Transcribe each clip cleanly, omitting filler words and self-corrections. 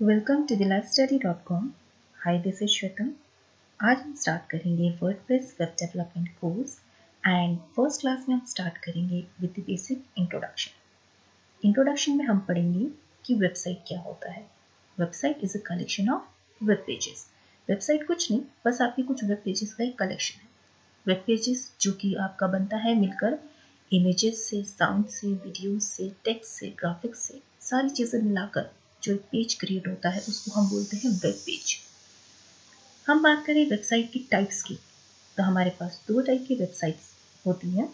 Welcome to the lifestudy.com। Hi, this is Shwetam. आज हम start करेंगे WordPress web development course and first class में हम स्टार्ट करेंगे with the basic introduction. Introduction में हम पढ़ेंगे कि वेबसाइट क्या होता है। Website is a collection of web pages. Website कुछ नहीं, बस आपके कुछ वेब पेजेस का एक कलेक्शन है। वेब पेजेस जो कि आपका बनता है मिलकर इमेजेस से, साउंड से, वीडियो से, टेक्स्ट से, ग्राफिक्स से, सारी चीज़ें मिलाकर जो एक पेज क्रिएट होता है उसको हम बोलते हैं वेब पेज। हम बात करें वेबसाइट की टाइप्स की, तो हमारे पास दो टाइप की वेबसाइट्स होती हैं,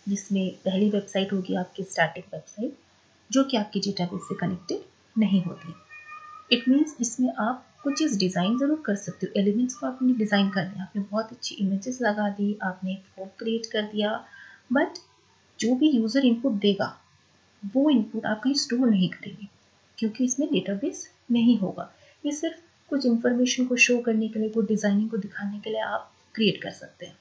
जिसमें पहली वेबसाइट होगी आपकी स्टैटिक वेबसाइट, जो कि आपकी डेटाबेस से कनेक्टेड नहीं होती। इट मीन्स इसमें आप कुछ चीज़ डिज़ाइन ज़रूर कर सकते हो, एलिमेंट्स को आपने डिज़ाइन कर दिया, आपने बहुत अच्छी इमेजेस लगा दी, आपने एक फॉर्म क्रिएट कर दिया, बट जो भी यूज़र इनपुट देगा वो इनपुट आप कहीं स्टोर नहीं करेंगे, क्योंकि इसमें डेटाबेस नहीं होगा। ये सिर्फ कुछ इंफॉर्मेशन को शो करने के लिए, कुछ डिज़ाइनिंग को दिखाने के लिए आप क्रिएट कर सकते हैं।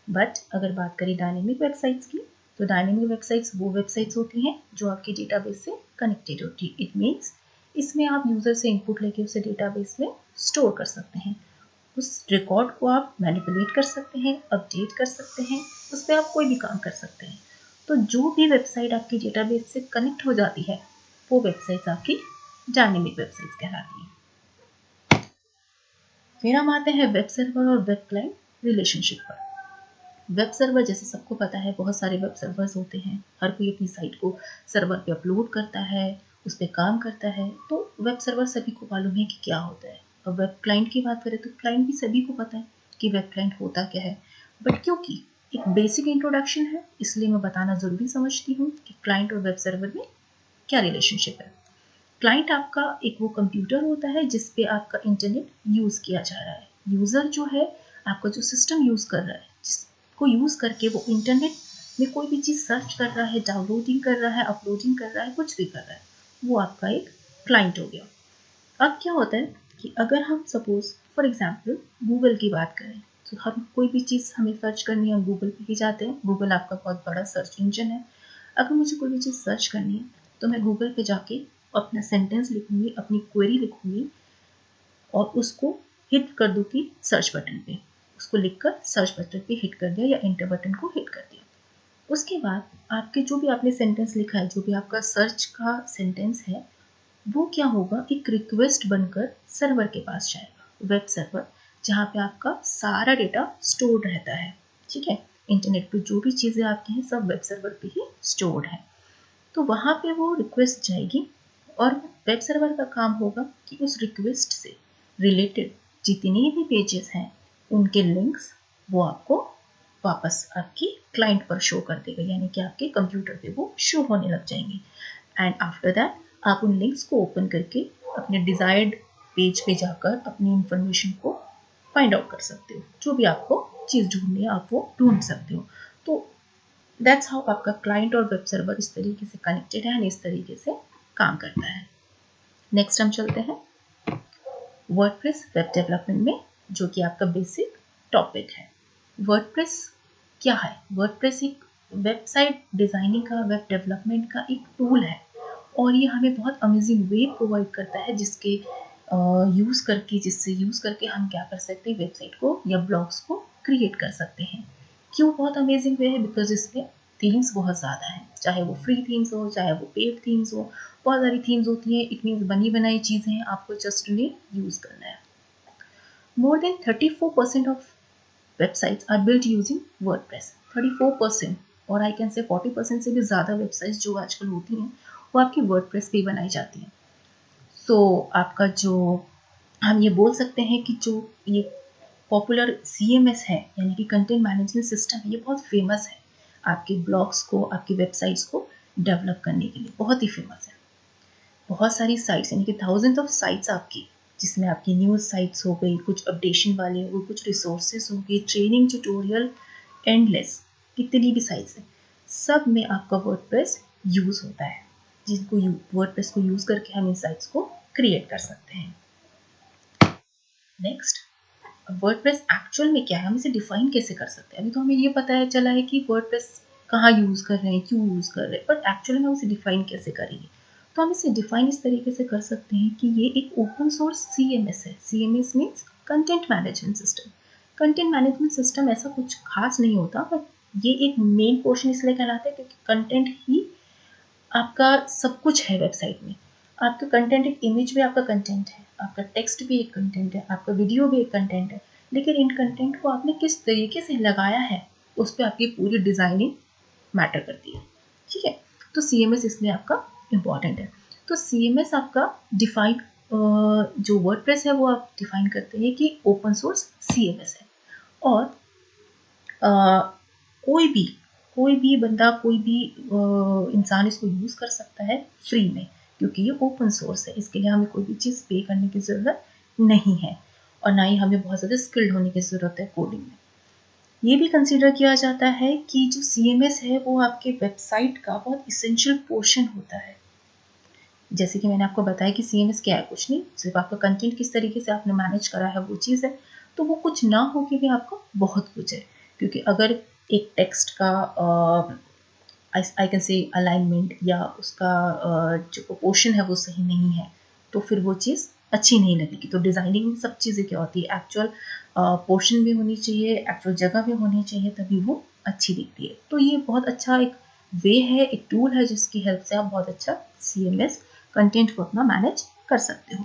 बट अगर बात करें डायनेमिक वेबसाइट्स की, तो डायनेमिक वेबसाइट्स वो वेबसाइट्स होती हैं जो आपकी डेटाबेस से कनेक्टेड होती है। इट मीन्स इसमें आप यूज़र से इनपुट लेके उसे डेटाबेस में स्टोर कर सकते हैं। उस रिकॉर्ड को आप मैनिपुलेट कर सकते हैं, अपडेट कर सकते हैं, उस पर आप कोई भी काम कर सकते हैं। तो जो भी वेबसाइट आपकी डेटाबेस से कनेक्ट हो जाती है वो वेबसाइट्स आपकी डायनेमिक वेबसाइट्स कहलाती हैं। फिर हम आते हैं वेब सर्वर और वेब क्लाइंट रिलेशनशिप पर। वेब सर्वर जैसे सबको पता है, बहुत सारे वेब सर्वर्स होते हैं, हर कोई अपनी साइट को सर्वर पे अपलोड करता है, उस पर काम करता है। तो वेब सर्वर सभी को मालूम है कि क्या होता है। अब वेब क्लाइंट की बात करें तो क्लाइंट भी सभी को पता है कि वेब क्लाइंट होता क्या है। बट क्योंकि एक बेसिक इंट्रोडक्शन है, इसलिए मैं बताना ज़रूरी समझती हूँ कि क्लाइंट और वेब सर्वर में क्या रिलेशनशिप है। क्लाइंट आपका एक वो कंप्यूटर होता है जिस पे आपका इंटरनेट यूज़ किया जा रहा है। यूज़र जो है, आपका जो सिस्टम यूज़ कर रहा है, जिसको यूज़ करके वो इंटरनेट में कोई भी चीज़ सर्च कर रहा है, डाउनलोडिंग कर रहा है, अपलोडिंग कर रहा है, कुछ भी कर रहा है, वो आपका एक क्लाइंट हो गया। अब क्या होता है कि अगर हम सपोज फॉर एग्जाम्पल गूगल की बात करें, तो हम कोई भी चीज़ हमें सर्च करनी है, हम गूगल पे ही जाते हैं। गूगल आपका बहुत बड़ा सर्च इंजन है। अगर मुझे कोई भी चीज़ सर्च करनी है तो मैं गूगल पे जाके अपना सेंटेंस लिखूंगी, अपनी क्वेरी लिखूंगी और उसको हिट कर दूंगी सर्च बटन पे। उसको लिखकर सर्च बटन पे हिट कर दिया या एंटर बटन को हिट कर दिया। उसके बाद आपके जो भी आपने सेंटेंस लिखा है, जो भी आपका सर्च का सेंटेंस है, वो क्या होगा, एक रिक्वेस्ट बनकर सर्वर के पास जाएगा, वेब सर्वर, जहाँ पे आपका सारा डेटा स्टोर्ड रहता है। ठीक है, इंटरनेट पे जो भी चीज़ें आपकी हैं सब वेब सर्वर पे ही स्टोर्ड है। तो वहाँ पे वो रिक्वेस्ट जाएगी और वेब सर्वर का काम होगा कि उस रिक्वेस्ट से रिलेटेड जितने भी पेजेस हैं उनके लिंक्स वो आपको वापस आपकी क्लाइंट पर शो कर देगा, यानी कि आपके कंप्यूटर पे वो शो होने लग जाएंगे। एंड आफ्टर दैट आप उन लिंक्स को ओपन करके अपने डिजायर्ड पेज पे जाकर अपनी इंफॉर्मेशन को फाइंड आउट कर सकते हो। जो भी आपको चीज़ ढूंढनी है आप वो ढूंढ सकते हो। तो दैट्स हाउ आपका क्लाइंट और वेब सर्वर इस तरीके से कनेक्टेड है, इस तरीके से काम करता है। नेक्स्ट हम चलते हैं वर्डप्रेस वेब डेवलपमेंट में, जो कि आपका बेसिक टॉपिक है। वर्डप्रेस क्या है? वर्डप्रेस एक वेबसाइट डिजाइनिंग का, वेब डेवलपमेंट का एक टूल है और ये हमें बहुत अमेजिंग वे प्रोवाइड करता है, जिससे यूज़ करके हम क्या कर सकते हैं, वेबसाइट को या ब्लॉग्स को क्रिएट कर सकते हैं। क्यों बहुत अमेजिंग वे है? बिकॉज इसमें थीम्स बहुत ज़्यादा हैं, चाहे वो फ्री थीम्स हो, चाहे वो पेड थीम्स हो, बहुत सारी थीम्स होती हैं। इट मीन्स बनी बनाई चीज़ें हैं, आपको जस्ट उन्हें यूज़ करना है। More than 34% of websites are built using WordPress। 34%, और आई कैन से 40% से भी ज़्यादा वेबसाइट्स जो आजकल होती हैं वो आपकी वर्डप्रेस पे बनाई जाती हैं। सो आपका जो हम ये बोल सकते हैं कि जो ये पॉपुलर CMS है, यानी कि कंटेंट मैनेजमेंट सिस्टम, ये बहुत फेमस है आपके ब्लॉग्स को, आपकी वेबसाइट्स को डेवलप करने के लिए, बहुत ही फेमस है। बहुत सारी साइट्स, यानी कि थाउजेंड ऑफ साइट्स आपकी, जिसमें आपकी न्यूज़ साइट्स हो गई, कुछ अपडेशन वाले हो गए, कुछ रिसोर्सेज हो गए, ट्रेनिंग ट्यूटोरियल, एंडलेस, कितनी भी साइट्स हैं, सब में आपका वर्डप्रेस यूज़ होता है, जिनको वर्डप्रेस को यूज़ करके हम इन साइट्स को क्रिएट कर सकते हैं। नेक्स्ट, वर्डप्रेस एक्चुअल में क्या है, हम इसे डिफाइन कैसे कर सकते हैं। अभी तो हमें ये पता है चला है कि वर्डप्रेस कहाँ यूज़ कर रहे हैं, क्यों यूज़ कर रहे हैं, बट एक्चुअली में उसे डिफाइन कैसे करेंगे। तो हम इसे डिफाइन इस तरीके से कर सकते हैं कि ये एक ओपन सोर्स CMS है। CMS means content management system. Content management system ऐसा कुछ खास नहीं होता, बट ये एक मेन पोर्शन इसलिए कहलाता है क्योंकि कंटेंट ही आपका सब कुछ है वेबसाइट में। आपका कंटेंट, एक इमेज भी आपका कंटेंट है, आपका टेक्स्ट भी एक कंटेंट है, आपका वीडियो भी एक कंटेंट है, लेकिन इन कंटेंट को आपने किस तरीके से लगाया है उस पर आपकी पूरी डिजाइनिंग मैटर करती है। ठीक है, तो CMS इसलिए आपका इम्पॉर्टेंट है। तो CMS आपका डिफाइन, जो वर्डप्रेस है वो आप डिफाइन करते हैं कि ओपन सोर्स CMS है, और कोई भी बंदा, कोई भी इंसान इसको यूज़ कर सकता है फ्री में, क्योंकि ये ओपन सोर्स है। इसके लिए हमें कोई भी चीज़ पे करने की ज़रूरत नहीं है, और ना ही हमें बहुत ज़्यादा स्किल्ड होने की ज़रूरत है कोडिंग में। ये भी कंसीडर किया जाता है कि जो CMS है वो आपके वेबसाइट का बहुत इसेंशियल पोर्शन होता है। जैसे कि मैंने आपको बताया कि CMS क्या है, कुछ नहीं, सिर्फ आपका कंटेंट किस तरीके से आपने मैनेज करा है वो चीज़ है। तो वो कुछ ना हो के भी आपका बहुत कुछ है, क्योंकि अगर एक टेक्स्ट का आई कैन से अलाइनमेंट या उसका जो प्रोपोर्शन है वो सही नहीं है, तो फिर वो चीज़ अच्छी नहीं लगेगी। तो डिज़ाइनिंग में सब चीज़ें क्या होती है, एक्चुअल पोर्शन भी होनी चाहिए, एक्चुअल जगह भी होनी चाहिए, तभी वो अच्छी दिखती है। तो ये बहुत अच्छा एक वे है, एक टूल है जिसकी हेल्प से आप बहुत अच्छा CMS कंटेंट को अपना मैनेज कर सकते हो,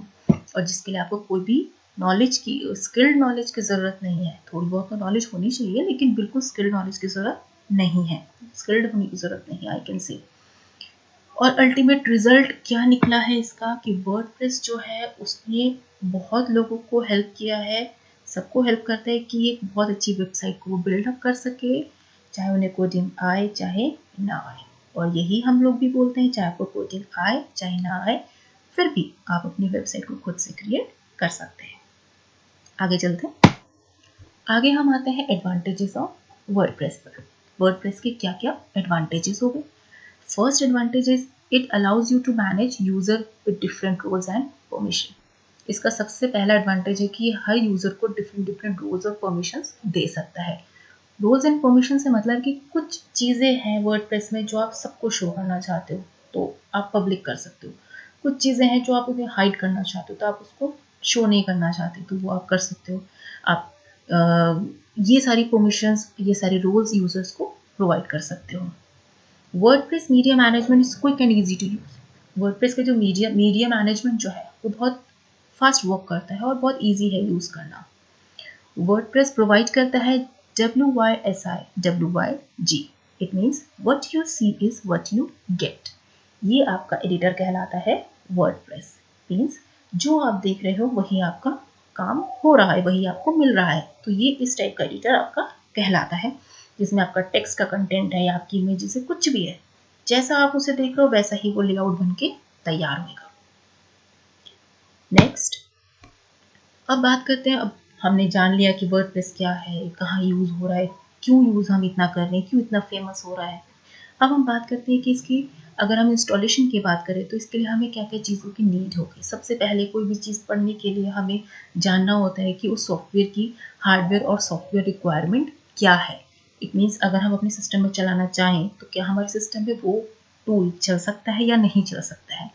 और जिसके लिए आपको कोई भी नॉलेज की, स्किल्ड नॉलेज की ज़रूरत नहीं है। थोड़ी बहुत तो नॉलेज होनी चाहिए, लेकिन बिल्कुल स्किल्ड नॉलेज की ज़रूरत नहीं है, स्किल्ड होने की ज़रूरत नहीं है, आई कैन से। और अल्टीमेट रिजल्ट क्या निकला है इसका, कि वर्डप्रेस जो है उसने बहुत लोगों को हेल्प किया है, सबको हेल्प करता है कि एक बहुत अच्छी वेबसाइट को वो बिल्डअप कर सके, चाहे उन्हें कोडिंग आए चाहे ना आए। और यही हम लोग भी बोलते हैं, चाहे आपको कोडिंग आए चाहे ना आए, फिर भी आप अपनी वेबसाइट को खुद से क्रिएट कर सकते हैं। आगे चलते हैं। आगे हम आते हैं एडवांटेजेस ऑफ वर्डप्रेस पर। वर्डप्रेस के क्या क्या एडवांटेजेस हो गए। First advantage is it allows you to manage user with different roles and permission. इसका सबसे पहला एडवांटेज है कि हर यूजर को डिफरेंट डिफरेंट रोल्स और परमिशंस दे सकता है। रोल्स एंड परमिशन से मतलब कि कुछ चीज़ें हैं वर्डप्रेस में जो आप सबको शो करना चाहते हो तो आप पब्लिक कर सकते हो, कुछ चीज़ें हैं जो आप उन्हें हाइड करना चाहते हो तो आप उसको शो नहीं करना चाहते तो वो आप कर सकते हो। आप ये सारी परमिशंस, ये सारे रोल्स यूजर्स को प्रोवाइड कर सकते हो। WordPress media management is quick and easy to use. WordPress का जो मीडिया मैनेजमेंट जो है वो बहुत फास्ट वर्क करता है और बहुत इजी है यूज करना। वर्डप्रेस प्रोवाइड करता है WYSI it means what you see is what you get. ये आपका एडिटर कहलाता है वर्डप्रेस। मीन्स जो आप देख रहे हो वही आपका काम हो रहा है, वही आपको मिल रहा है। तो ये इस टाइप का एडिटर आपका कहलाता है, जिसमें आपका टेक्स्ट का कंटेंट है या आपकी इमेज से कुछ भी है, जैसा आप उसे देख रहे हो वैसा ही वो लेआउट बन के तैयार होगा। नेक्स्ट, अब बात करते हैं। अब हमने जान लिया कि वर्डप्रेस क्या है, कहाँ यूज़ हो रहा है, क्यों यूज़ हम इतना कर रहे हैं, क्यों इतना फेमस हो रहा है। अब हम बात करते हैं कि इसकी अगर हम इंस्टॉलेशन की बात करें तो इसके लिए हमें क्या क्या चीज़ों की नीड होगी। सबसे पहले कोई भी चीज़ पढ़ने के लिए हमें जानना होता है कि उस सॉफ्टवेयर की हार्डवेयर और सॉफ्टवेयर रिक्वायरमेंट क्या है। इट मीन्स अगर हम अपने सिस्टम में चलाना चाहें तो क्या हमारे सिस्टम में वो टूल चल सकता है या नहीं चल सकता है।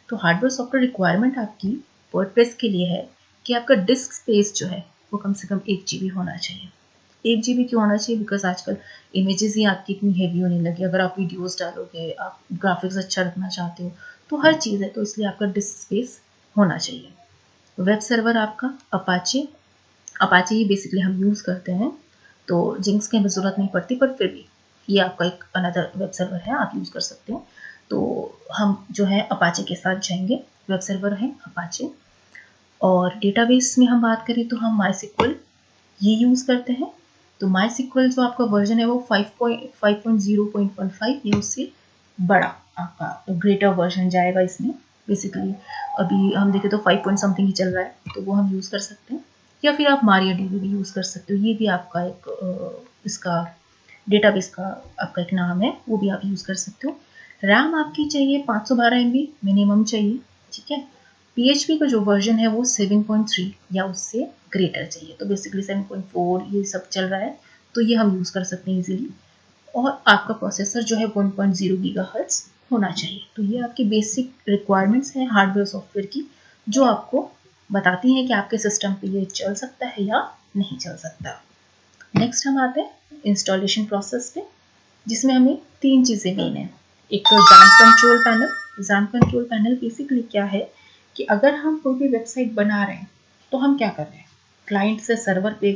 तो हार्डवेयर सॉफ्टवेयर रिक्वायरमेंट आपकी वर्डप्रेस के लिए है कि आपका डिस्क स्पेस जो है वो कम से कम 1 GB होना चाहिए। 1 GB क्यों होना चाहिए? बिकॉज आजकल इमेजेस ही आपकी इतनी हैवी होने लगी। अगर आप वीडियोस डालोगे, आप ग्राफिक्स अच्छा रखना चाहते हो, तो हर चीज़ है, तो इसलिए आपका डिस्क स्पेस होना चाहिए। वेब सर्वर आपका अपाचे ही बेसिकली हम यूज़ करते हैं, तो जिंक्स की हमें ज़रूरत नहीं पड़ती, पर फिर भी ये आपका एक अनदर वेब सर्वर है, आप यूज़ कर सकते हैं। तो हम जो है अपाचे के साथ जाएंगे। वेब सर्वर है अपाचे। और डेटाबेस में हम बात करें तो हम MySQL ये यूज़ करते हैं। तो MySQL जो आपका वर्जन है वो 5.0.15, ये उससे बड़ा आपका ग्रेटर वर्जन जाएगा इसमें। बेसिकली अभी हम देखें तो 5 पॉइंट समथिंग ही चल रहा है, तो वो हम यूज़ कर सकते हैं। या फिर आप MariaDB भी यूज़ कर सकते हो, ये भी आपका एक इसका डेटाबेस का आपका एक नाम है, वो भी आप यूज़ कर सकते हो। रैम आपकी चाहिए 512 MB मिनिमम चाहिए, ठीक है। PHP का जो वर्जन है वो 7.3 या उससे ग्रेटर चाहिए, तो बेसिकली 7.4 ये सब चल रहा है, तो ये हम यूज़ कर सकते हैं इजीली। और आपका प्रोसेसर जो है 1.0 गीगाहर्ट्ज होना चाहिए। तो ये आपकी बेसिक रिक्वायरमेंट्स हैं हार्डवेयर सॉफ्टवेयर की, जो आपको बताती हैं कि आपके सिस्टम पे ये चल सकता है या नहीं चल सकता। नेक्स्ट हम आते हैं इंस्टॉलेशन प्रोसेस पे, जिसमें हमें 3 चीज़ें मेन है। एक तो XAMPP control panel. XAMPP control panel basically क्या है कि अगर हम कोई भी वेबसाइट बना रहे हैं तो हम क्या कर रहे हैं, क्लाइंट से सर्वर पे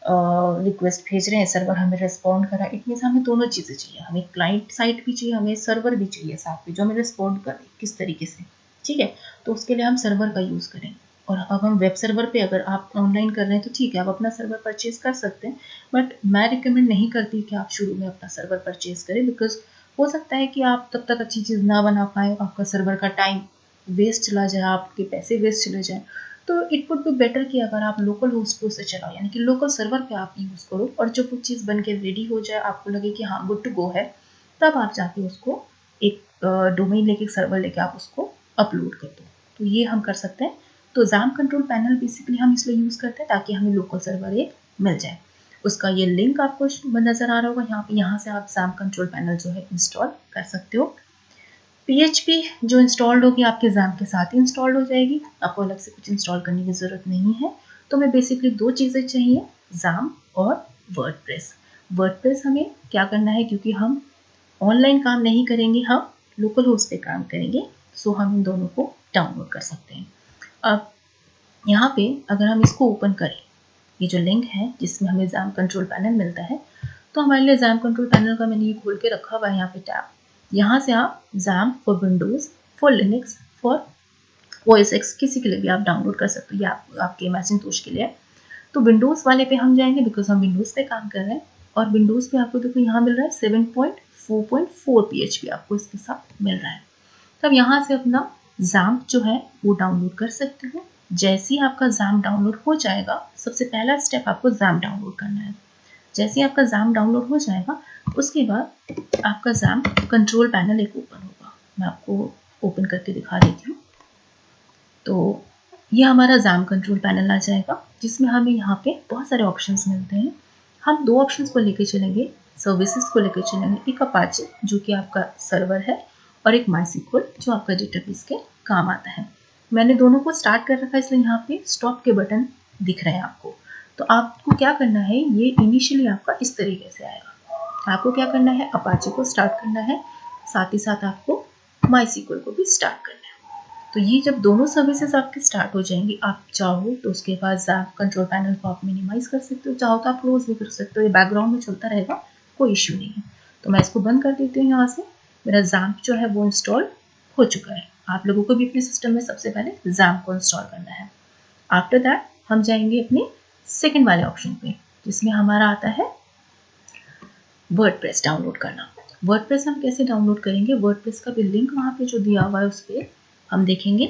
रिक्वेस्ट भेज रहे हैं, सर्वर हमें रिस्पॉन्ड करा। इट मीन्स हमें दोनों चीज़ें चाहिए, हमें क्लाइंट साइड भी चाहिए, हमें सर्वर भी चाहिए साथ में, जो हमें रिस्पॉन्ड करे किस तरीके से, ठीक है। तो उसके लिए हम सर्वर का यूज़ करें। और अब हम वेब सर्वर पे अगर आप ऑनलाइन कर रहे हैं तो ठीक है, आप अपना सर्वर परचेज कर सकते हैं, बट मैं रिकमेंड नहीं करती कि आप शुरू में अपना सर्वर परचेज करें, बिकॉज हो सकता है कि आप तब तक अच्छी चीज़ ना बना पाए, आपका सर्वर का टाइम वेस्ट चला जाए, आपके पैसे वेस्ट चले जाए। तो इट वुड बी बेटर कि अगर आप लोकल होस्ट पे उसे चलाओ, यानी कि लोकल सर्वर पे आप यूज़ करो, और जब वो चीज़ बन के रेडी हो जाए, आपको लगे कि हाँ गुड टू गो है, तब आप जाके उसको एक डोमेन लेके, सर्वर लेके आप उसको अपलोड कर दो। तो ये हम कर सकते हैं। तो XAMPP कंट्रोल पैनल बेसिकली हम इसलिए यूज़ करते हैं ताकि हमें लोकल सर्वर एक मिल जाए। उसका ये लिंक आपको नज़र आ रहा होगा यहाँ पे, यहाँ से आप XAMPP कंट्रोल पैनल जो है इंस्टॉल कर सकते हो। PHP जो इंस्टॉल्ड होगी आपके XAMPP के साथ ही इंस्टॉल्ड हो जाएगी, आपको अलग से कुछ इंस्टॉल करने की ज़रूरत नहीं है। तो हमें बेसिकली 2 चीज़ें चाहिए, XAMPP और वर्डप्रेस। वर्डप्रेस हमें क्या करना है, क्योंकि हम ऑनलाइन काम नहीं करेंगे, हम लोकल होस्ट पे काम करेंगे, सो हम इन दोनों को डाउनलोड कर सकते हैं। अब यहाँ पे अगर हम इसको ओपन करें, ये जो लिंक है जिसमें हमें XAMPP कंट्रोल पैनल मिलता है, तो हमारे लिए XAMPP कंट्रोल पैनल का मैंने ये खोल के रखा हुआ है यहाँ पे टैब। यहाँ से आप XAMPP for Windows, for Linux, for OS X किसी के लिए भी आप डाउनलोड कर सकते हो, या आपके मैकिंटोश के लिए। तो विंडोज़ वाले पे हम जाएंगे, बिकॉज हम विंडोज़ पे काम कर रहे हैं, और विंडोज़ पे आपको देखो यहाँ मिल रहा है 7.4.4 PHP आपको इसके साथ मिल रहा है। तब यहाँ से अपना XAMPP जो है वो डाउनलोड कर सकते हो। जैसे ही आपका XAMPP डाउनलोड हो जाएगा, सबसे पहला स्टेप आपको XAMPP डाउनलोड करना है। जैसे ही आपका XAMPP डाउनलोड हो जाएगा, उसके बाद आपका XAMPP कंट्रोल पैनल एक ओपन होगा। मैं आपको ओपन करके दिखा देती हूँ। तो ये हमारा XAMPP कंट्रोल पैनल आ जाएगा, जिसमें हमें यहाँ पे बहुत सारे ऑप्शंस मिलते हैं। हम 2 ऑप्शंस को लेके चलेंगे, सर्विसेज को लेकर चलेंगे। एक अपाचे जो कि आपका सर्वर है, और एक MySQL जो आपका डेटाबेस के काम आता है। मैंने दोनों को स्टार्ट कर रखा है, इसलिए यहाँ पे स्टॉप के बटन दिख रहे हैं आपको। तो आपको क्या करना है, ये इनिशियली आपका इस तरीके से आएगा। आपको क्या करना है, अपाचे को स्टार्ट करना है, साथ ही साथ आपको MySQL को भी स्टार्ट करना है। तो ये जब दोनों सर्विसेज आपके स्टार्ट हो जाएंगी, आप चाहो तो उसके बाद XAMPP कंट्रोल पैनल को आप मिनिमाइज कर सकते हो, चाहो तो आप क्लोज भी कर सकते हो, ये बैकग्राउंड में चलता रहेगा, कोई इश्यू नहीं है। तो मैं इसको बंद कर देती हूँ। यहाँ से मेरा XAMPP जो है वो इंस्टॉल हो चुका है। आप लोगों को भी अपने सिस्टम में सबसे पहले XAMPP को इंस्टॉल करना है। आफ्टर दैट हम जाएंगे अपने सेकेंड वाले ऑप्शन पे, जिसमें हमारा आता है वर्डप्रेस डाउनलोड करना। वर्डप्रेस हम कैसे डाउनलोड करेंगे, वर्डप्रेस का भी लिंक वहाँ पे जो दिया हुआ है उस पर हम देखेंगे।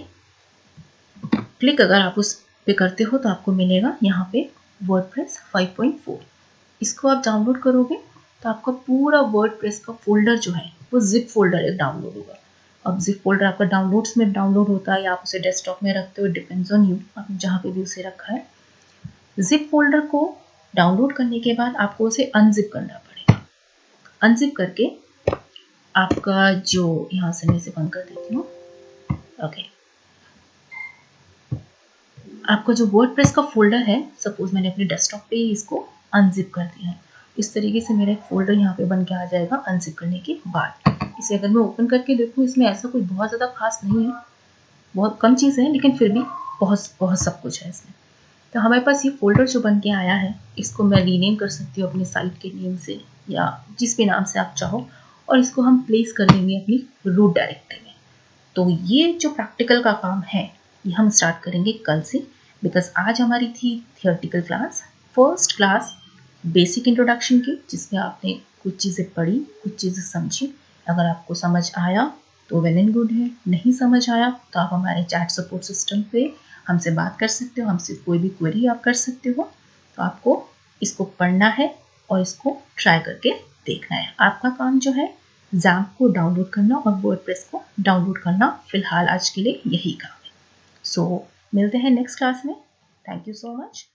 क्लिक अगर आप उस पे करते हो तो आपको मिलेगा यहाँ पे वर्डप्रेस 5.4। इसको आप डाउनलोड करोगे तो आपका पूरा वर्डप्रेस का फोल्डर जो है वो जिप फोल्डर एक डाउनलोड होगा। अब जिप फोल्डर आपका डाउनलोड्स में डाउनलोड होता है या आप उसे डेस्कटॉप में रखते हो, डिपेंड्स ऑन यू, आपने जहाँ पे भी उसे रखा है। जिप फोल्डर को डाउनलोड करने के बाद आपको उसे अनजिप करना पड़ेगा। अनजिप करके आपका जो, यहाँ से मैं इसे बंद कर देती हूँ, ओके। आपका जो वर्डप्रेस का फोल्डर है, सपोज मैंने अपने डेस्कटॉप पे ही इसको अनजिप कर दिया है, इस तरीके से मेरा एक फोल्डर यहाँ पे बन के आ जाएगा अनजिप करने के बाद। इसे अगर मैं ओपन करके देखूँ, इसमें ऐसा कोई बहुत ज़्यादा खास नहीं है, बहुत कम चीज़ें हैं, लेकिन फिर भी बहुत सब कुछ है इसमें। तो हमारे पास ये फोल्डर जो बन के आया है, इसको मैं रीनेम कर सकती हूँ अपनी साइट के नेम से, या जिस भी नाम से आप चाहो, और इसको हम प्लेस कर देंगे अपनी रूट डायरेक्टरी में। तो ये जो प्रैक्टिकल का काम है ये हम स्टार्ट करेंगे कल से, बिकॉज आज हमारी थी theoretical class, first class basic introduction की, जिसमें आपने कुछ चीज़ें पढ़ी, कुछ चीज़ें समझी। अगर आपको समझ आया तो वेल एंड गुड है, नहीं समझ आया तो आप हमारे चैट सपोर्ट सिस्टम पे हमसे बात कर सकते हो, हमसे कोई भी क्वेरी आप कर सकते हो। तो आपको इसको पढ़ना है और इसको ट्राई करके देखना है। आपका काम जो है XAMPP को डाउनलोड करना और वर्डप्रेस को डाउनलोड करना, फिलहाल आज के लिए यही काम है। सो मिलते हैं नेक्स्ट क्लास में। Thank you so much.